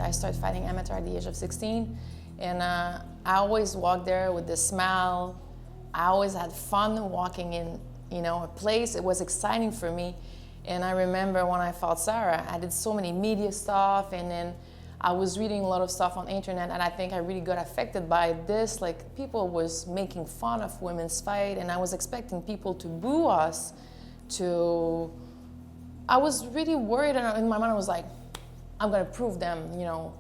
I started fighting amateur at the age of 16. And I always walked there with this smile. I always had fun walking in, a place. It was exciting for me. And I remember when I fought Sarah, I did so many media stuff, and then I was reading a lot of stuff on the internet, and I think I really got affected by this. Like, people was making fun of women's fight, and I was expecting people to boo us. I was really worried, and in my mind I was like, I'm gonna prove them,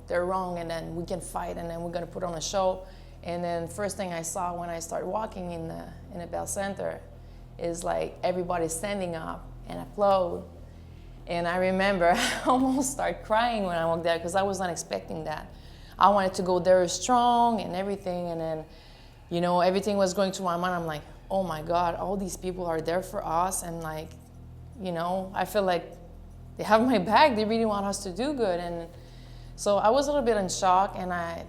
they're wrong, and then we can fight, and then we're gonna put on a show. And then first thing I saw when I started walking in the Bell Center is like everybody standing up and applaud. And I remember I almost started crying when I walked there because I was not expecting that. I wanted to go there strong and everything, and then, everything was going through my mind. I'm like, oh my God, all these people are there for us, and like, I feel like they have my back. They really want us to do good. And so I was a little bit in shock, and I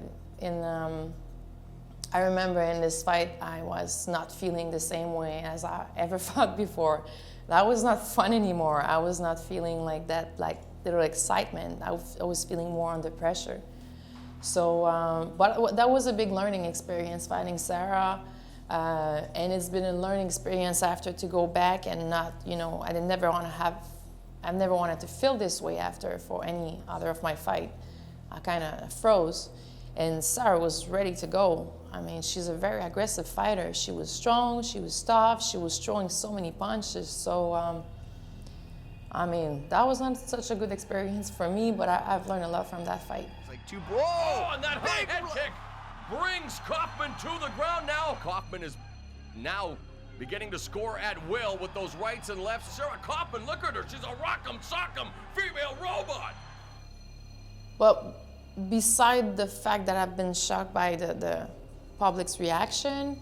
remember in this fight, I was not feeling the same way as I ever fought before. That was not fun anymore. I was not feeling like that, like little excitement. I was feeling more under pressure. So, but that was a big learning experience fighting Sarah. And it's been a learning experience after to go back and not, I've never wanted to feel this way after for any other of my fight. I kind of froze. And Sarah was ready to go. I mean, she's a very aggressive fighter. She was strong, she was tough, she was throwing so many punches. So, that was not such a good experience for me, but I've learned a lot from that fight. It's like two, whoa! And that high head kick brings Kaufman to the ground now. Kaufman is now beginning to score at will with those rights and lefts. Sarah Kaufman, look at her. She's a rock'em sock'em female robot. Well, beside the fact that I've been shocked by the public's reaction,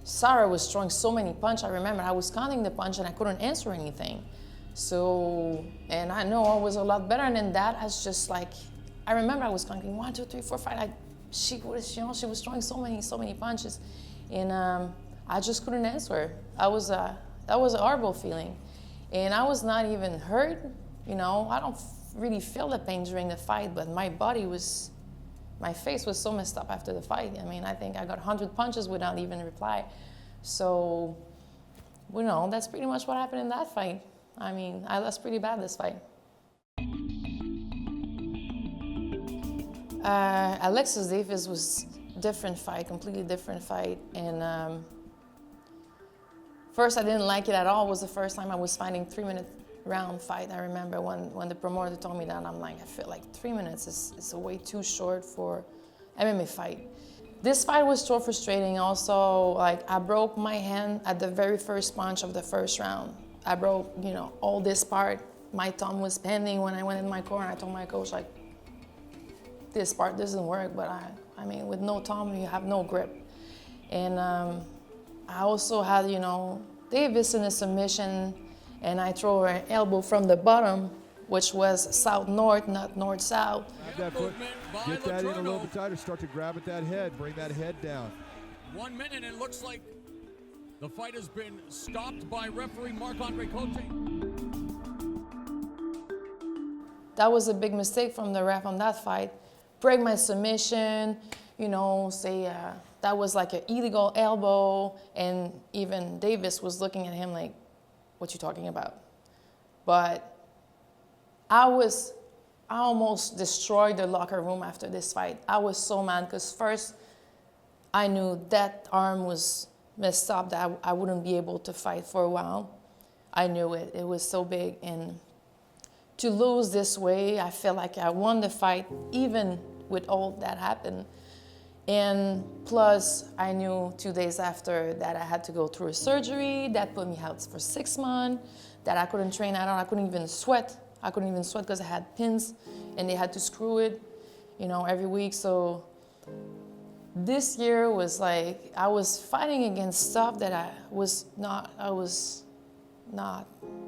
Sarah was throwing so many punches. I remember I was counting the punch and I couldn't answer anything. So, and I know I was a lot better than that. As just like, I remember I was counting 1, 2, 3, 4, 5. She was throwing so many punches, and I just couldn't answer. that was a horrible feeling, and I was not even hurt. I don't really feel the pain during the fight, but my face was so messed up after the fight. I think I got 100 punches without even reply. So, that's pretty much what happened in that fight. I lost pretty bad this fight. Alexis Davis was different fight, completely different fight. And first I didn't like it at all. It was the first time I was fighting 3-minute round fight. I remember when the promoter told me that, I'm like, I feel like 3 minutes is way too short for MMA fight. This fight was so frustrating also. Like, I broke my hand at the very first punch of the first round. I broke, all this part. My thumb was bending when I went in my corner. I told my coach, like, this part doesn't work, but with no thumb, you have no grip. And I also had, Davis in a submission, and I throw her an elbow from the bottom, which was south-north, not north-south. That foot, get that in a little bit tighter, start to grab at that head, bring that head down. 1 minute, and it looks like the fight has been stopped by referee Marc-Andre Cote. That was a big mistake from the ref on that fight. Break my submission, say that was like an illegal elbow, and even Davis was looking at him like, what you talking about? But I almost destroyed the locker room after this fight. I was so mad because first I knew that arm was messed up, that I wouldn't be able to fight for a while. I knew it. It was so big. And to lose this way, I felt like I won the fight even with all that happened. And plus, I knew 2 days after that I had to go through a surgery that put me out for 6 months, that I couldn't train at all. I couldn't even sweat. I couldn't even sweat because I had pins and they had to screw it, every week. So this year was like, I was fighting against stuff that I was not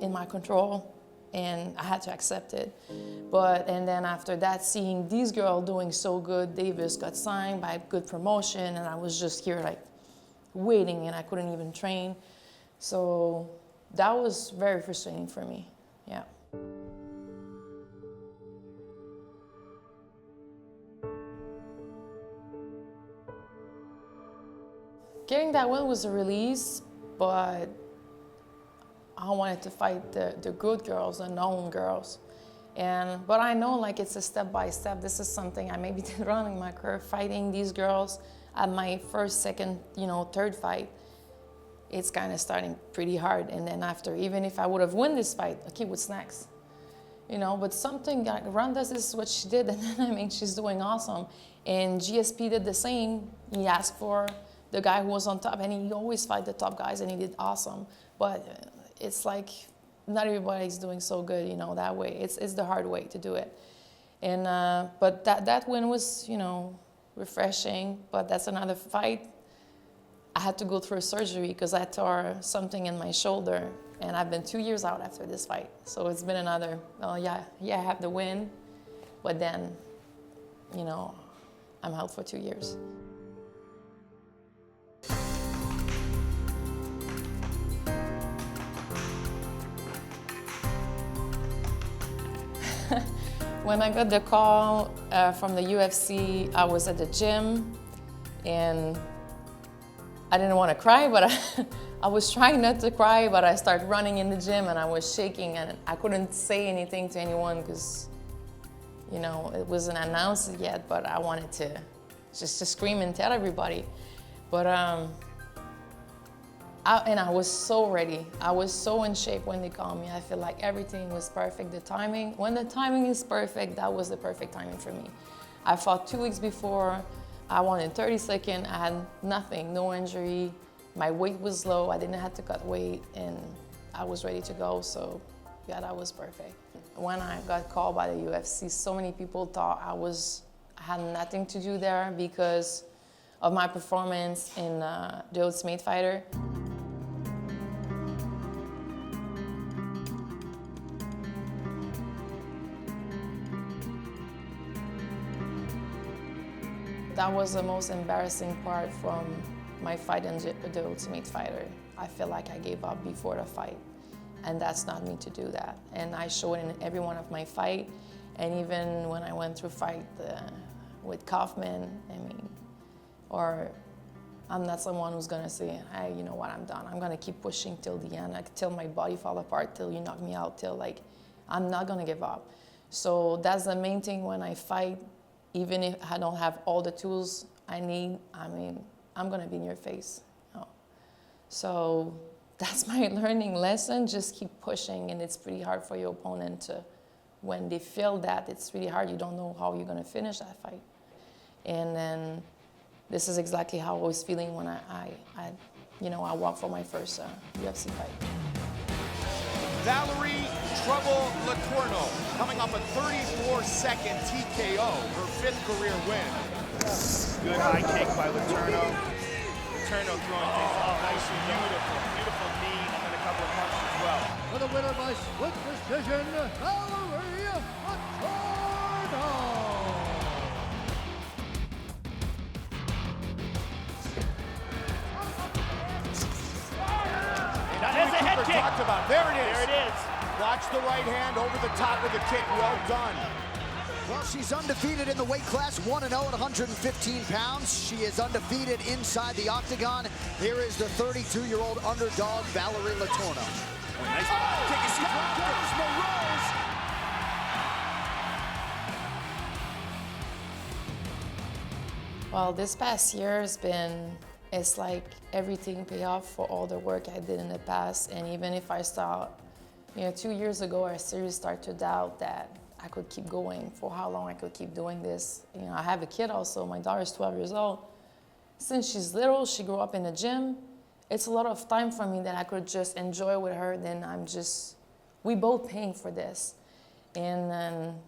in my control, and I had to accept it. And then after that, seeing these girls doing so good, Davis got signed by a good promotion, and I was just here like waiting, and I couldn't even train. So that was very frustrating for me, yeah. Getting that win was a release, but I wanted to fight the good girls, the known girls. But I know like it's a step by step. This is something I maybe did wrong in my career, fighting these girls at my first, second, third fight. It's kind of starting pretty hard. And then after, even if I would have won this fight, okay, what's next? But something like Ronda, this is what she did, and then she's doing awesome. And GSP did the same. He asked for the guy who was on top, and he always fight the top guys, and he did awesome. But it's like not everybody's doing so good, that way. It's the hard way to do it. And but that win was, refreshing. But that's another fight. I had to go through a surgery because I tore something in my shoulder, and I've been 2 years out after this fight. So it's been another, I have the win, but then, I'm out for 2 years. When I got the call from the UFC, I was at the gym, and I didn't want to cry, but I was trying not to cry, but I started running in the gym, and I was shaking, and I couldn't say anything to anyone because, it wasn't announced yet, but I wanted to just scream and tell everybody. But I was so ready. I was so in shape when they called me. I feel like everything was perfect. The timing, when the timing is perfect, that was the perfect timing for me. I fought 2 weeks before. I won in 30 seconds. I had nothing, no injury. My weight was low. I didn't have to cut weight, and I was ready to go. So, yeah, that was perfect. When I got called by the UFC, so many people thought I had nothing to do there because of my performance in the Ultimate Fighter. That was the most embarrassing part from my fight in the Ultimate Fighter. I feel like I gave up before the fight, and that's not me to do that. And I show it in every one of my fight, and even when I went through fight with Kaufman, or I'm not someone who's gonna say, hey, you know what, I'm done. I'm gonna keep pushing till the end, till my body fall apart, till you knock me out, till I'm not gonna give up. So that's the main thing when I fight. Even if I don't have all the tools I need, I'm gonna be in your face. So that's my learning lesson, just keep pushing, and it's pretty hard for your opponent to, when they feel that, it's really hard, you don't know how you're gonna finish that fight. And then this is exactly how I was feeling when I walked for my first UFC fight. Valérie Létourneau coming off a 34-second TKO, her 5th career win. Good high kick by Létourneau. Létourneau throwing things out nice and beautiful knee, and then a couple of punches as well. For the winner by split decision, Valérie Létourneau. There's a head kick. Talked about. There it is. There it is. Watch the right hand over the top of the kick. Well done. Well, she's undefeated in the weight class, 1-0 at 115 pounds. She is undefeated inside the octagon. Here is the 32-year-old underdog, Valérie Létourneau. Nice kick. She goes Morose. Well, this past year has been, it's like everything paid off for all the work I did in the past. And even if I start, 2 years ago, I seriously started to doubt that I could keep going, for how long I could keep doing this. I have a kid also. My daughter's 12 years old. Since she's little, she grew up in the gym. It's a lot of time for me that I could just enjoy with her. Then we both paying for this. And then,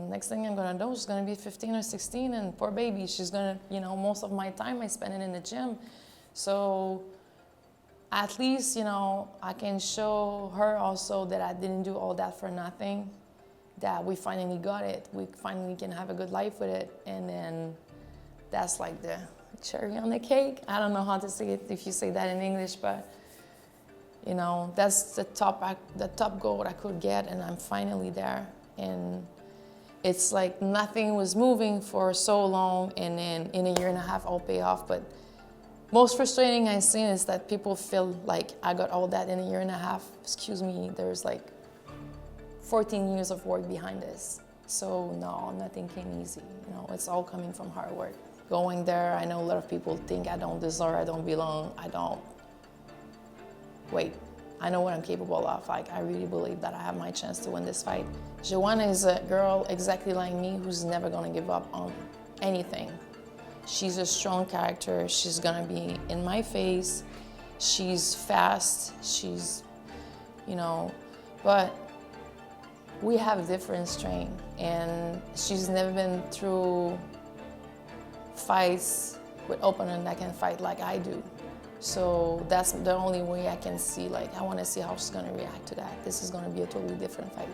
next thing I'm gonna do, she's gonna be 15 or 16, and poor baby, she's gonna, most of my time I spend it in the gym. So at least, I can show her also that I didn't do all that for nothing, that we finally got it. We finally can have a good life with it. And then that's like the cherry on the cake. I don't know how to say it if you say that in English, but that's the top goal I could get, and I'm finally there. And it's like nothing was moving for so long, and then in a year and a half, I'll pay off. But most frustrating I've seen is that people feel like I got all that in a year and a half. Excuse me, there's like 14 years of work behind this. So no, nothing came easy. You know, it's all coming from hard work. Going there, I know a lot of people think I don't deserve, I don't belong. I don't. Wait, I know what I'm capable of. Like, I really believe that I have my chance to win this fight. Joanna is a girl exactly like me who's never gonna give up on anything. She's a strong character. She's gonna be in my face. She's fast. She's, you know, but we have different strength, and she's never been through fights with opponent that can fight like I do. So that's the only way I can see, like, I want to see how she's gonna react to that. This is gonna be a totally different fight.